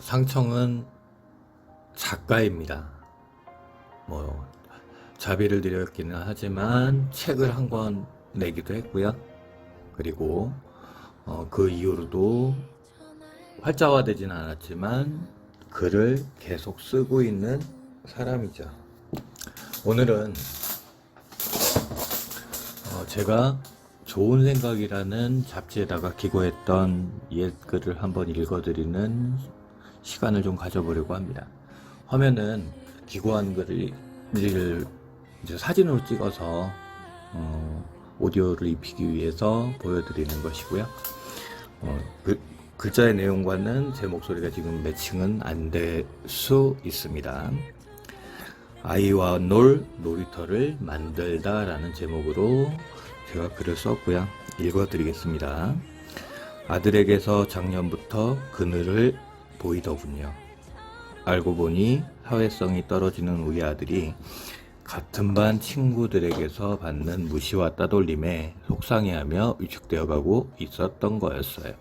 상청은 작가입니다. 뭐 자비를 드렸기는 하지만 책을 한 권 내기도 했고요. 그리고 그 이후로도 활자화되지는 않았지만 글을 계속 쓰고 있는 사람이죠. 오늘은 제가 좋은 생각이라는 잡지에다가 기고했던 옛 글을 한번 읽어드리는 시간을 좀 가져보려고 합니다. 화면은 기고한 글을 이제 사진으로 찍어서 오디오를 입히기 위해서 보여드리는 것이고요. 글자의 내용과는 제 목소리가 지금 매칭은 안 될 수 있습니다. 아이와 놀이터를 만들다 라는 제목으로 제가 글을 썼고요. 읽어드리겠습니다. 아들에게서 작년부터 그늘을 보이더군요. 알고 보니 사회성이 떨어지는 우리 아들이 같은 반 친구들에게서 받는 무시와 따돌림에 속상해하며 위축되어 가고 있었던 거였어요.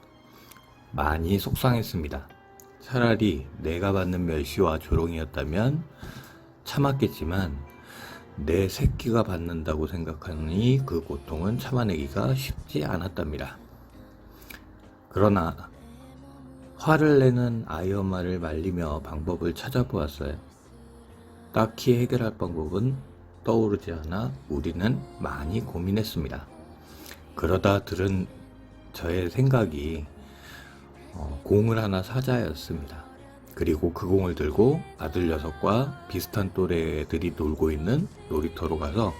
많이 속상했습니다. 차라리 내가 받는 멸시와 조롱이었다면 참았겠지만 내 새끼가 받는다고 생각하니 그 고통은 참아내기가 쉽지 않았답니다. 그러나 화를 내는 아이 엄마를 말리며 방법을 찾아보았어요. 딱히 해결할 방법은 떠오르지 않아 우리는 많이 고민했습니다. 그러다 들은 저의 생각이 공을 하나 사자였습니다. 그리고 그 공을 들고 아들 녀석과 비슷한 또래 애들이 놀고 있는 놀이터로 가서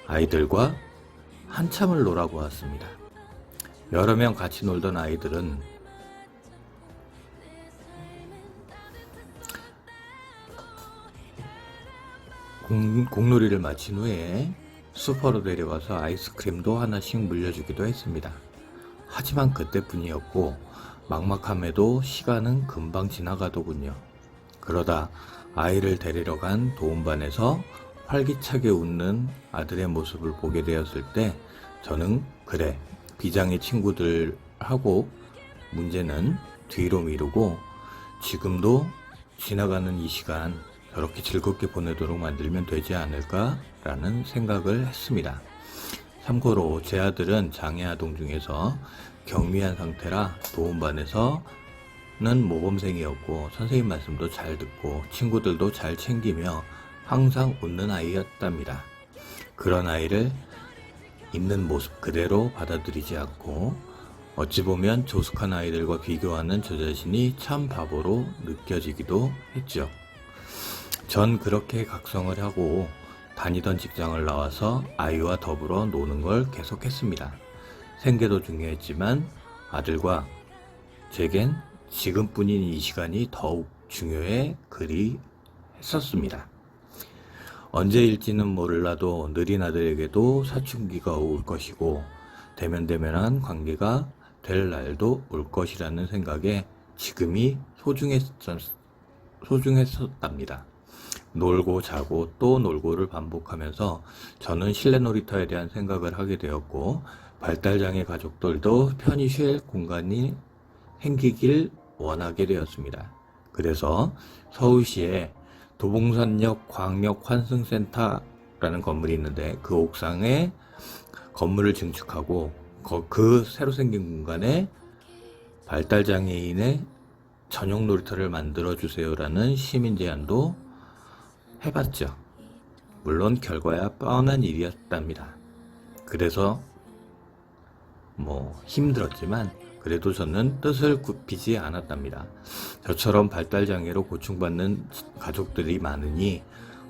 아이들과 한참을 놀아보았습니다. 여러 명 같이 놀던 아이들은 공놀이를 마친 후에 슈퍼로 데려가서 아이스크림도 하나씩 물려주기도 했습니다. 하지만 그때뿐이었고 막막함에도 시간은 금방 지나가더군요. 그러다 아이를 데리러 간 도움반에서 활기차게 웃는 아들의 모습을 보게 되었을 때 저는 그래, 비장의 친구들하고 문제는 뒤로 미루고 지금도 지나가는 이 시간 저렇게 즐겁게 보내도록 만들면 되지 않을까라는 생각을 했습니다. 참고로 제 아들은 장애아동 중에서 경미한 상태라 도움반에서는 모범생이었고 선생님 말씀도 잘 듣고 친구들도 잘 챙기며 항상 웃는 아이였답니다. 그런 아이를 있는 모습 그대로 받아들이지 않고 어찌 보면 조숙한 아이들과 비교하는 저 자신이 참 바보로 느껴지기도 했죠. 전 그렇게 각성을 하고 다니던 직장을 나와서 아이와 더불어 노는 걸 계속했습니다. 생계도 중요했지만 아들과 제겐 지금뿐인 이 시간이 더욱 중요해 그리했었습니다. 언제일지는 몰라도 느린 아들에게도 사춘기가 올 것이고 대면대면한 관계가 될 날도 올 것이라는 생각에 지금이 소중했었답니다. 놀고 자고 또 놀고를 반복하면서 저는 실내 놀이터에 대한 생각을 하게 되었고 발달장애 가족들도 편히 쉴 공간이 생기길 원하게 되었습니다. 그래서 서울시에 도봉산역 광역환승센터라는 건물이 있는데 그 옥상에 건물을 증축하고 그 새로 생긴 공간에 발달장애인의 전용 놀이터를 만들어주세요라는 시민 제안도 해봤죠. 물론 결과야 뻔한 일이었답니다. 그래서 힘들었지만 그래도 저는 뜻을 굽히지 않았답니다. 저처럼 발달장애로 고충받는 가족들이 많으니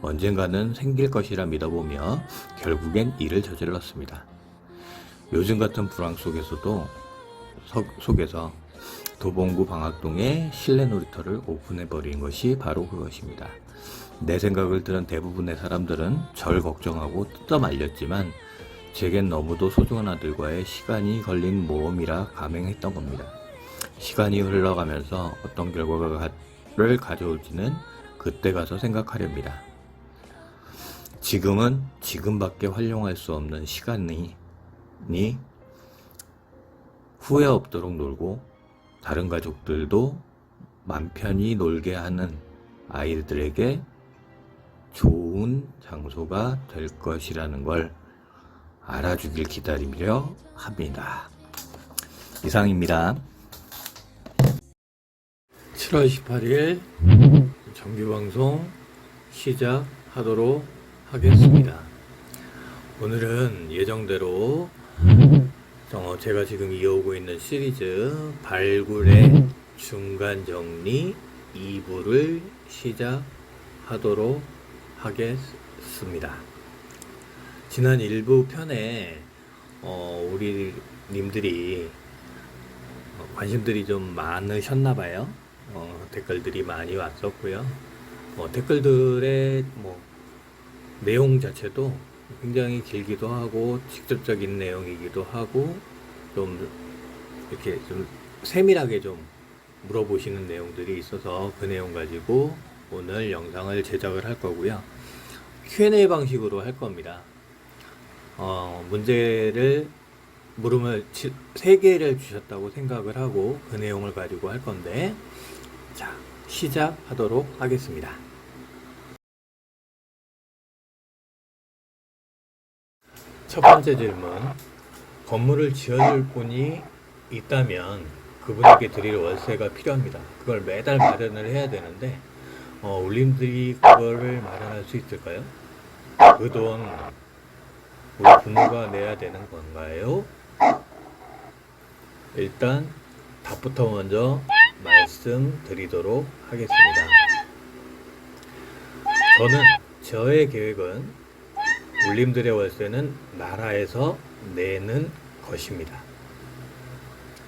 언젠가는 생길 것이라 믿어보며 결국엔 일을 저질렀습니다. 요즘 같은 불황 속에서 도봉구 방학동에 실내 놀이터를 오픈해버린 것이 바로 그것입니다. 내 생각을 들은 대부분의 사람들은 절 걱정하고 뜯어말렸지만 제겐 너무도 소중한 아들과의 시간이 걸린 모험이라 감행했던 겁니다. 시간이 흘러가면서 어떤 결과를 가져올지는 그때 가서 생각하렵니다. 지금은 지금밖에 활용할 수 없는 시간이 후회 없도록 놀고 다른 가족들도 맘 편히 놀게 하는 아이들에게 좋은 장소가 될 것이라는 걸 알아주길 기다리려 합니다. 이상입니다. 7월 18일 정규방송 시작하도록 하겠습니다. 오늘은 예정대로 제가 지금 이어오고 있는 시리즈 발굴의 중간 정리 2부를 시작하도록 하겠습니다. 지난 1부 편에 우리 님들이 관심들이 좀 많으셨나봐요. 댓글들이 많이 왔었고요. 댓글들의 내용 자체도 굉장히 길기도 하고 직접적인 내용이기도 하고 좀 이렇게 좀 세밀하게 좀 물어보시는 내용들이 있어서 그 내용 가지고 오늘 영상을 제작을 할 거고요. Q&A 방식으로 할 겁니다. 물음을 3개를 주셨다고 생각을 하고 그 내용을 가지고 할 건데, 자, 시작하도록 하겠습니다. 첫 번째 질문. 건물을 지어줄 분이 있다면 그분에게 드릴 월세가 필요합니다. 그걸 매달 마련을 해야 되는데 울림들이 그거를 마련할 수 있을까요? 그 돈 우리 부모가 내야 되는 건가요? 일단 답부터 먼저 말씀드리도록 하겠습니다. 저의 계획은 울림들의 월세는 나라에서 내는 것입니다.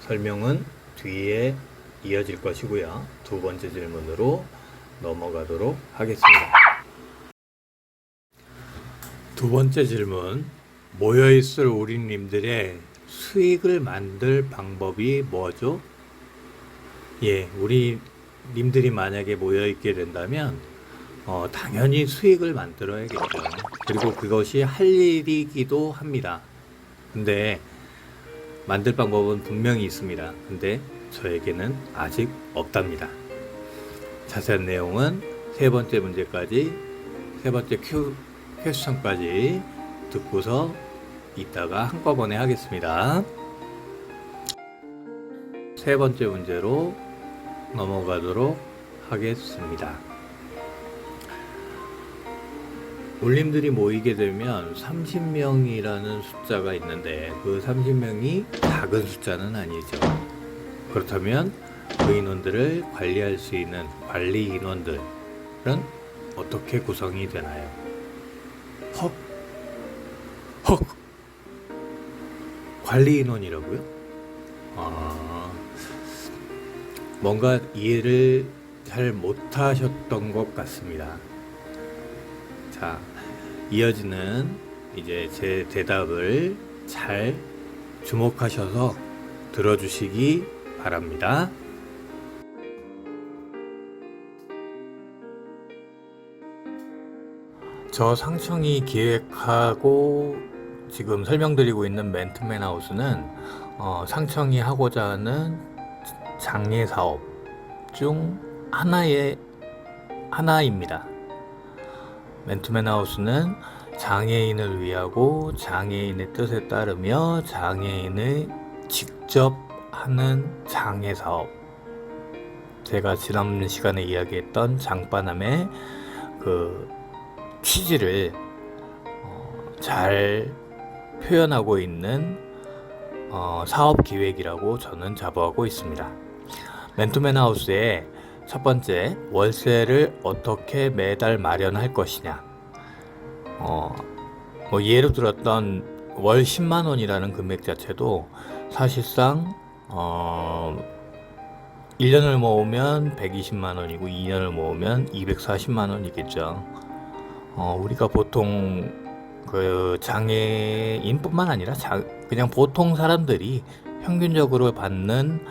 설명은 뒤에 이어질 것이고요. 두 번째 질문으로 넘어가도록 하겠습니다. 두 번째 질문. 모여있을 울림님들의 수익을 만들 방법이 뭐죠? 예, 우리 님들이 만약에 모여있게 된다면 당연히 수익을 만들어야겠죠. 그리고 그것이 할 일이기도 합니다. 근데 만들 방법은 분명히 있습니다. 근데 저에게는 아직 없답니다. 자세한 내용은 세 번째 퀘스천까지 듣고서 이따가 한꺼번에 하겠습니다. 세 번째 문제로 넘어가도록 하겠습니다. 울림들이 모이게 되면 30명이라는 숫자가 있는데 그 30명이 작은 숫자는 아니죠. 그렇다면 그 인원들을 관리할 수 있는 관리 인원들은 어떻게 구성이 되나요? 관리 인원이라고요? 뭔가 이해를 잘 못하셨던 것 같습니다. 자, 이어지는 이제 제 대답을 잘 주목하셔서 들어주시기 바랍니다. 저 상청이 기획하고 지금 설명드리고 있는 맨투맨 하우스는 상청이 하고자 하는 장애 사업 중 하나입니다. 맨투맨 하우스는 장애인을 위하고 장애인의 뜻에 따르며 장애인을 직접 하는 장애 사업. 제가 지난 시간에 이야기했던 장바남의 그 취지를 잘 표현하고 있는 사업 기획이라고 저는 자부하고 있습니다. 맨투맨 하우스의 첫 번째, 월세를 어떻게 매달 마련할 것이냐. 예로 들었던 월 10만 원이라는 금액 자체도 사실상 1년을 모으면 120만 원이고 2년을 모으면 240만 원이겠죠. 우리가 보통 그 장애인뿐만 아니라 그냥 보통 사람들이 평균적으로 받는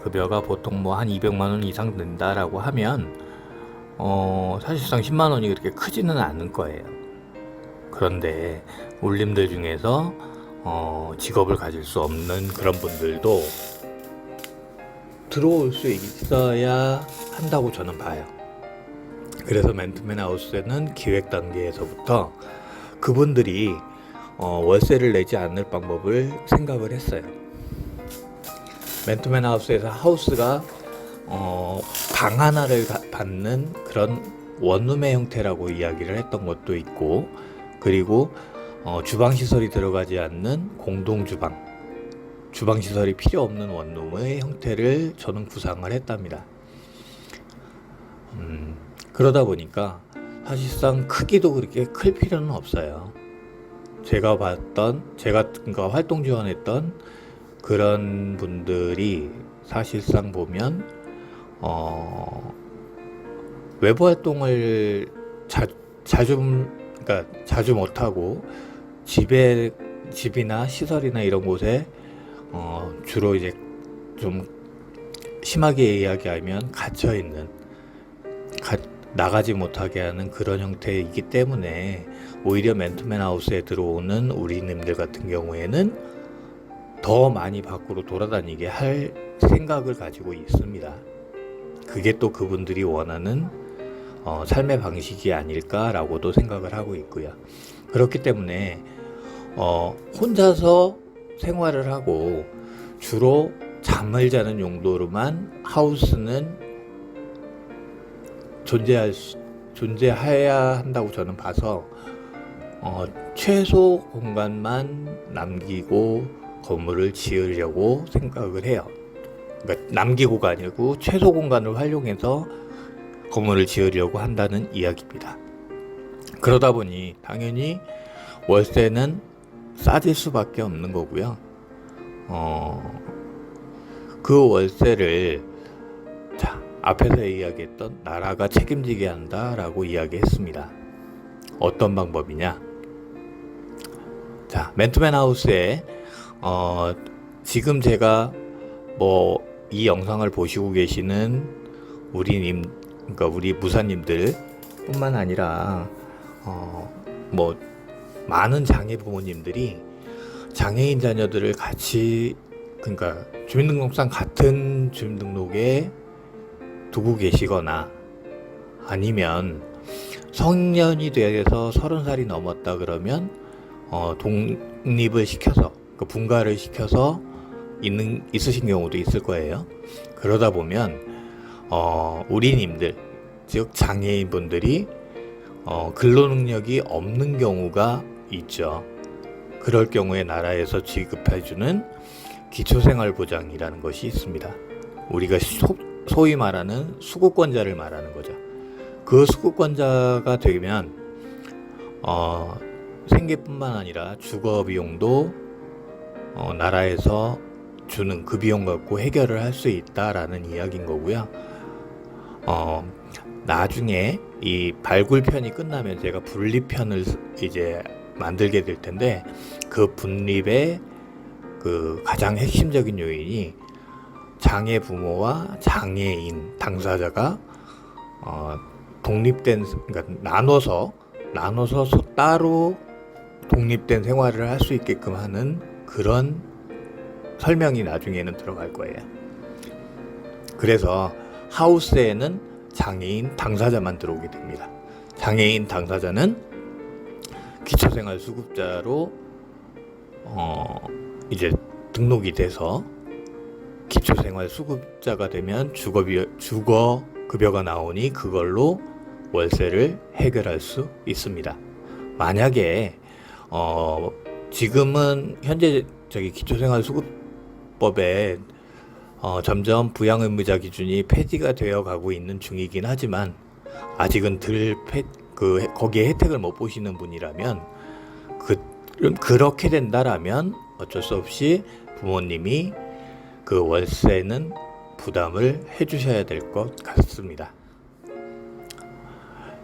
급여가 보통 한 200만 원 이상 된다라고 하면 사실상 10만 원이 그렇게 크지는 않을 거예요. 그런데 울림들 중에서 직업을 가질 수 없는 그런 분들도 들어올 수 있어야 한다고 저는 봐요. 그래서 맨투맨 하우스는 기획 단계에서부터 그분들이 월세를 내지 않을 방법을 생각을 했어요. 맨투맨 하우스에서 하우스가 방 하나를 받는 그런 원룸의 형태라고 이야기를 했던 것도 있고, 그리고 주방 시설이 들어가지 않는 공동 주방 시설이 필요 없는 원룸의 형태를 저는 구상을 했답니다. 그러다 보니까 사실상 크기도 그렇게 클 필요는 없어요. 제가 그러니까 활동 지원했던 그런 분들이 사실상 보면 외부 활동을 자주 못하고 집이나 시설이나 이런 곳에 주로 이제 좀 심하게 이야기하면 갇혀 있는, 나가지 못하게 하는 그런 형태이기 때문에 오히려 맨투맨 하우스에 들어오는 우리님들 같은 경우에는 더 많이 밖으로 돌아다니게 할 생각을 가지고 있습니다. 그게 또 그분들이 원하는 삶의 방식이 아닐까라고도 생각을 하고 있고요. 그렇기 때문에 혼자서 생활을 하고 주로 잠을 자는 용도로만 하우스는 존재해야 한다고 저는 봐서 최소 공간만 남기고 건물을 지으려고 생각을 해요. 그러니까 남기고가 아니고 최소 공간을 활용해서 건물을 지으려고 한다는 이야기입니다. 그러다 보니 당연히 월세는 싸질 수밖에 없는 거고요. 그 월세를 앞에서 이야기했던 나라가 책임지게 한다라고 이야기했습니다. 어떤 방법이냐? 맨투맨 하우스에 지금 제가 이 영상을 보시고 계시는 그러니까 우리 무사님들 뿐만 아니라 많은 장애 부모님들이 장애인 자녀들을 같이, 그러니까 주민등록상 같은 주민등록에 두고 계시거나 아니면 성년이 돼서 30살이 넘었다 그러면 독립을 시켜서, 분가를 시켜서 있으신 경우도 있을 거예요. 그러다 보면 우리님들, 즉 장애인분들이 근로능력이 없는 경우가 있죠. 그럴 경우에 나라에서 지급해주는 기초생활보장이라는 것이 있습니다. 우리가 소위 말하는 수급권자를 말하는 거죠. 그 수급권자가 되면 생계뿐만 아니라 주거 비용도 나라에서 주는 그 비용 갖고 해결을 할 수 있다라는 이야기인 거고요. 나중에 이 발굴편이 끝나면 제가 분립편을 이제 만들게 될 텐데, 그 분립의 그 가장 핵심적인 요인이 장애 부모와 장애인 당사자가 그러니까 나눠서 따로 독립된 생활을 할 수 있게끔 하는 그런 설명이 나중에는 들어갈 거예요. 그래서 하우스에는 장애인 당사자만 들어오게 됩니다. 장애인 당사자는 기초생활수급자로 이제 등록이 돼서 기초생활수급자가 되면 주거급여가 나오니 그걸로 월세를 해결할 수 있습니다. 만약에 지금은 현재 기초생활수급법에 점점 부양의무자 기준이 폐지가 되어 가고 있는 중이긴 하지만 아직은 거기에 혜택을 못 보시는 분이라면 그렇게 된다라면 어쩔 수 없이 부모님이 그 월세는 부담을 해주셔야 될 것 같습니다.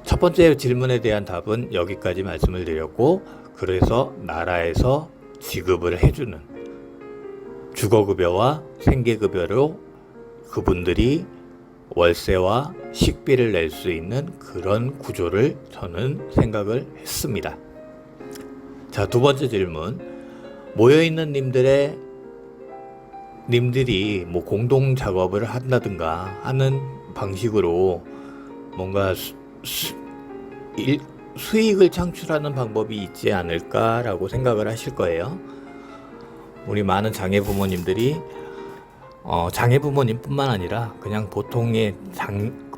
첫 번째 질문에 대한 답은 여기까지 말씀을 드렸고, 그래서 나라에서 지급을 해주는 주거급여와 생계급여로 그분들이 월세와 식비를 낼 수 있는 그런 구조를 저는 생각을 했습니다. 자, 두 번째 질문. 모여있는 님들의 님들이 뭐 공동 작업을 한다든가 하는 방식으로 뭔가 수익을 창출하는 방법이 있지 않을까라고 생각을 하실 거예요. 우리 많은 장애 부모님들이 장애 부모님뿐만 아니라 그냥 보통의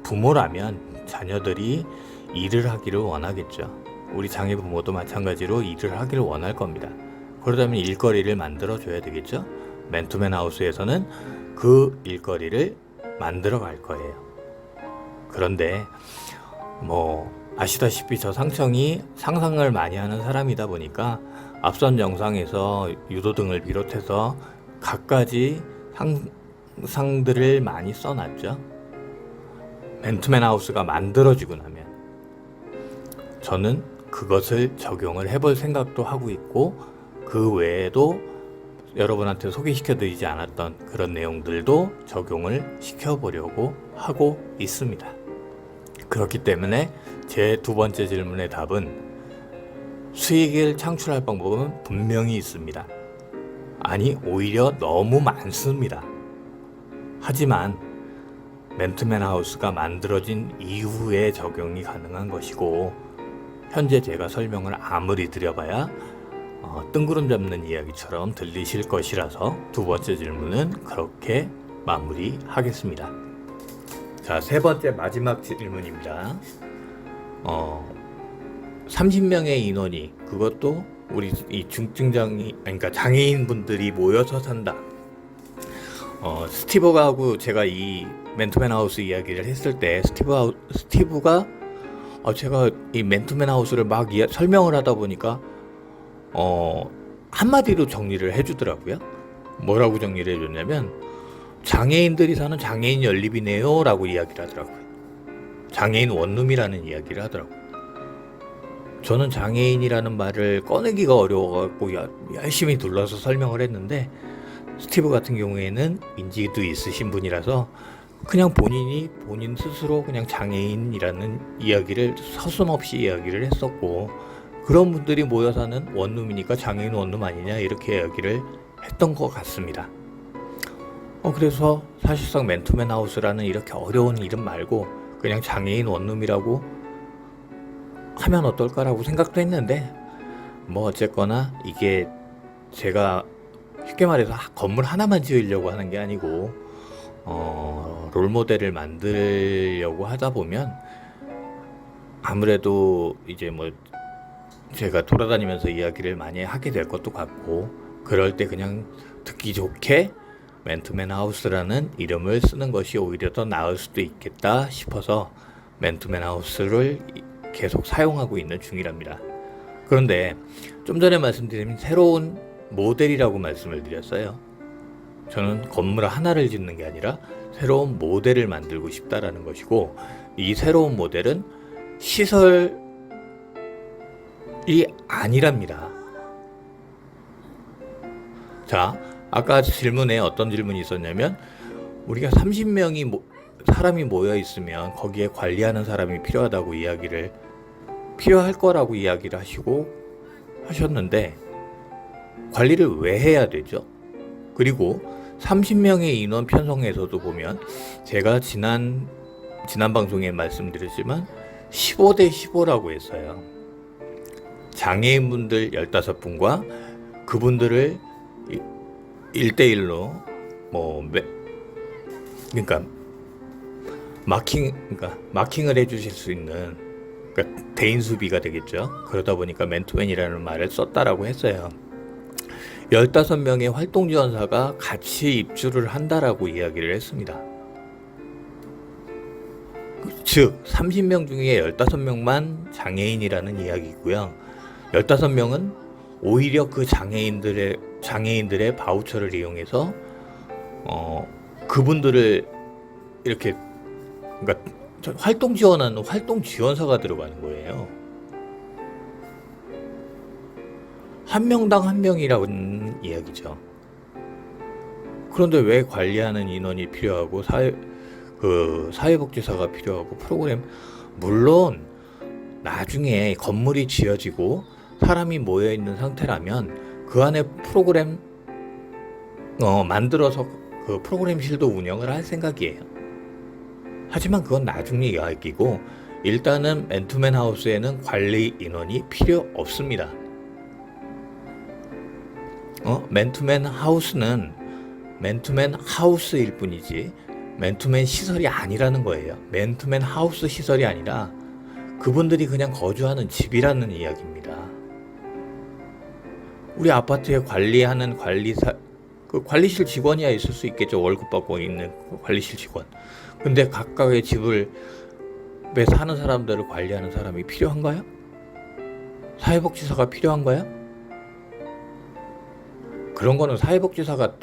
부모라면 자녀들이 일을 하기를 원하겠죠. 우리 장애 부모도 마찬가지로 일을 하기를 원할 겁니다. 그러다면 일거리를 만들어 줘야 되겠죠. 맨투맨 하우스에서는 그 일거리를 만들어 갈 거예요. 그런데 뭐 아시다시피 저 상청이 상상을 많이 하는 사람이다 보니까 앞선 영상에서 유도등을 비롯해서 갖가지 상상들을 많이 써놨죠. 맨투맨 하우스가 만들어지고 나면 저는 그것을 적용을 해볼 생각도 하고 있고, 그 외에도 여러분한테 소개시켜드리지 않았던 그런 내용들도 적용을 시켜보려고 하고 있습니다. 그렇기 때문에 제 두 번째 질문의 답은 수익을 창출할 방법은 분명히 있습니다. 아니, 오히려 너무 많습니다. 하지만 맨투맨 하우스가 만들어진 이후에 적용이 가능한 것이고, 현재 제가 설명을 아무리 드려봐야 뜬구름 잡는 이야기처럼 들리실 것이라서 두 번째 질문은 그렇게 마무리하겠습니다. 자, 세 번째 마지막 질문입니다. 30명의 인원이, 그것도 우리 이 그러니까 장애인분들이 모여서 산다. 스티브하고 제가 이 맨투맨 하우스 이야기를 했을 때 스티브가 제가 이 맨투맨 하우스를 막 설명을 하다 보니까 한마디로 정리를 해주더라고요. 뭐라고 정리를 해줬냐면 장애인들이 사는 장애인 연립이네요 라고 이야기를 하더라고요. 장애인 원룸이라는 이야기를 하더라고요. 저는 장애인이라는 말을 꺼내기가 어려워갖고 열심히 둘러서 설명을 했는데, 스티브 같은 경우에는 인지도 있으신 분이라서 그냥 본인 스스로 그냥 장애인이라는 이야기를 서슴없이 이야기를 했었고, 그런 분들이 모여 사는 원룸이니까 장애인 원룸 아니냐 이렇게 이야기를 했던 것 같습니다. 그래서 사실상 맨투맨 하우스라는 이렇게 어려운 이름 말고 그냥 장애인 원룸이라고 하면 어떨까라고 생각도 했는데, 뭐 어쨌거나 이게 제가 쉽게 말해서 건물 하나만 지으려고 하는 게 아니고 롤모델을 만들려고 하다 보면 아무래도 이제 뭐 제가 돌아다니면서 이야기를 많이 하게 될 것도 같고, 그럴 때 그냥 듣기 좋게 맨투맨 하우스라는 이름을 쓰는 것이 오히려 더 나을 수도 있겠다 싶어서 맨투맨 하우스를 계속 사용하고 있는 중이랍니다. 그런데 좀 전에 말씀드린 새로운 모델이라고 말씀을 드렸어요. 저는 건물 하나를 짓는 게 아니라 새로운 모델을 만들고 싶다라는 것이고, 이 새로운 모델은 시설이 아니랍니다. 자, 아까 질문에 어떤 질문이 있었냐면, 우리가 30명이 사람이 모여 있으면 거기에 관리하는 사람이 필요할 거라고 이야기를 하셨는데, 관리를 왜 해야 되죠? 그리고 30명의 인원 편성에서도 보면 제가 지난 방송에 말씀드렸지만 15대 15라고 했어요. 장애인분들 15분과 그분들을 1대1로 그러니까 마킹을 해주실 수 있는, 그러니까 대인 수비가 되겠죠. 그러다 보니까 맨투맨이라는 말을 썼다라고 했어요. 15명의 활동 지원사가 같이 입주를 한다라고 이야기를 했습니다. 즉 30명 중에 15명만 장애인이라는 이야기고요. 15명은 오히려 그 장애인들의 바우처를 이용해서 그분들을 이렇게, 그러니까 활동 지원하는 활동 지원사가 들어가는 거예요. 한 명당 한 명이라는 이야기죠. 그런데 왜 관리하는 인원이 필요하고 사회복지사가 필요하고 프로그램, 물론 나중에 건물이 지어지고 사람이 모여 있는 상태라면 그 안에 프로그램 만들어서 그 프로그램실도 운영을 할 생각이에요. 하지만 그건 나중 이야기고 일단은 맨투맨 하우스에는 관리 인원이 필요 없습니다. 맨투맨 하우스는 맨투맨 하우스일 뿐이지 맨투맨 시설이 아니라는 거예요. 맨투맨 하우스 시설이 아니라 그분들이 그냥 거주하는 집이라는 이야기입니다. 우리 아파트에 관리하는 그 관리실 직원이야 있을 수 있겠죠. 월급 받고 있는 그 관리실 직원. 근데 각각의 집을 에 사는 사람들을 관리하는 사람이 필요한가요? 사회복지사가 필요한가요? 그런 거는 사회복지사가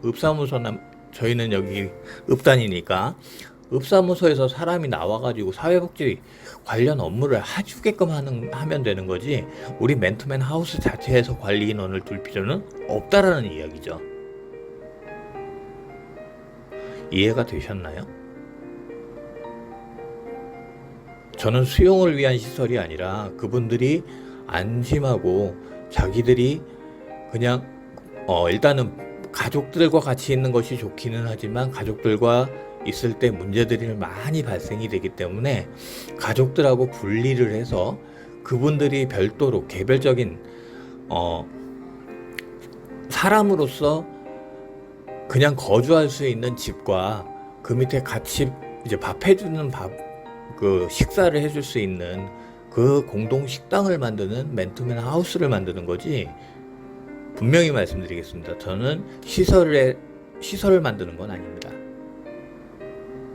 읍사무소나 저희는 여기 읍단이니까 읍사무소에서 사람이 나와가지고 사회복지 관련 업무를 해주게끔 하면 되는 거지 우리 맨투맨 하우스 자체에서 관리 인원을 둘 필요는 없다라는 이야기죠. 이해가 되셨나요? 저는 수용을 위한 시설이 아니라 그분들이 안심하고 자기들이 그냥 일단은 가족들과 같이 있는 것이 좋기는 하지만 가족들과 있을 때 문제들이 많이 발생이 되기 때문에 가족들하고 분리를 해서 그분들이 별도로 개별적인 사람으로서 그냥 거주할 수 있는 집과 그 밑에 같이 이제 밥 해주는 그 식사를 해줄 수 있는 그 공동 식당을 만드는 맨투맨 하우스를 만드는 거지. 분명히 말씀드리겠습니다. 저는 시설을 만드는 건 아닙니다.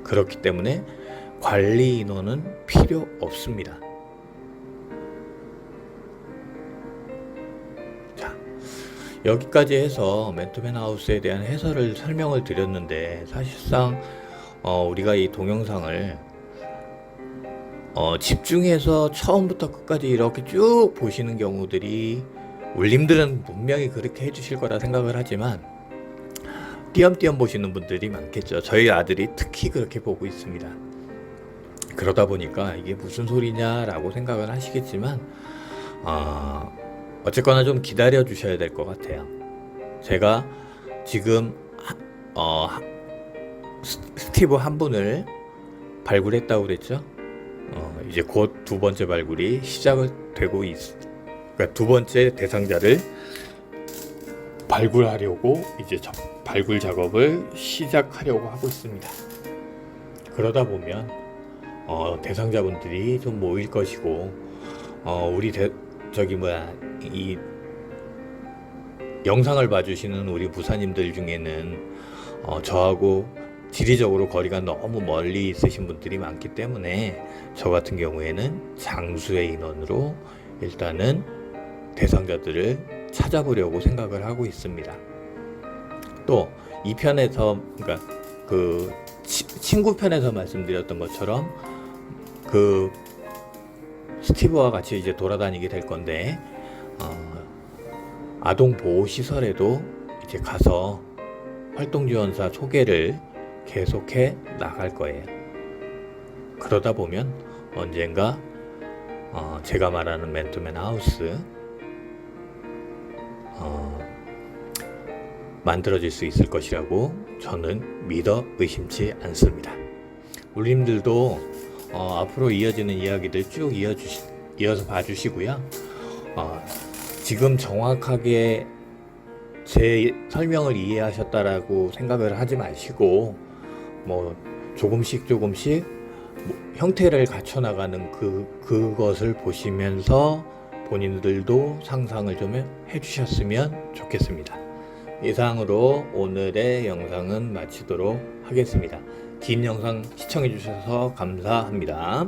그렇기 때문에 관리 인원은 필요 없습니다. 자, 여기까지 해서 맨투맨 하우스에 대한 해설을 설명을 드렸는데 사실상 우리가 이 동영상을 집중해서 처음부터 끝까지 이렇게 쭉 보시는 경우들이 울림들은 분명히 그렇게 해주실 거라 생각을 하지만 띄엄띄엄 보시는 분들이 많겠죠. 저희 아들이 특히 그렇게 보고 있습니다. 그러다 보니까 이게 무슨 소리냐라고 생각을 하시겠지만 어쨌거나 좀 기다려 주셔야 될 것 같아요. 제가 지금 스티브 한 분을 발굴했다고 그랬죠. 이제 곧 두 번째 발굴이 시작을 되고 그러니까 두 번째 대상자를 발굴하려고 이제 발굴 작업을 시작하려고 하고 있습니다. 그러다 보면 대상자분들이 좀 모일 것이고 우리 이 영상을 봐주시는 우리 부사님들 중에는 저하고 지리적으로 거리가 너무 멀리 있으신 분들이 많기 때문에 저 같은 경우에는 장수의 인원으로 일단은 대상자들을 찾아보려고 생각을 하고 있습니다. 또 이 편에서 그러니까 그 친구 편에서 말씀드렸던 것처럼 그 스티브와 같이 이제 돌아다니게 될 건데 아동 보호 시설에도 이제 가서 활동 지원사 소개를 계속해 나갈 거예요. 그러다 보면 언젠가 제가 말하는 맨투맨 하우스 만들어질 수 있을 것이라고 저는 믿어 의심치 않습니다. 울림들도 앞으로 이어지는 이야기들 쭉 이어서 봐주시고요. 지금 정확하게 제 설명을 이해하셨다라고 생각을 하지 마시고 조금씩 형태를 갖춰 나가는 그것을 보시면서 본인들도 상상을 좀 해주셨으면 좋겠습니다. 이상으로 오늘의 영상은 마치도록 하겠습니다. 긴 영상 시청해 주셔서 감사합니다.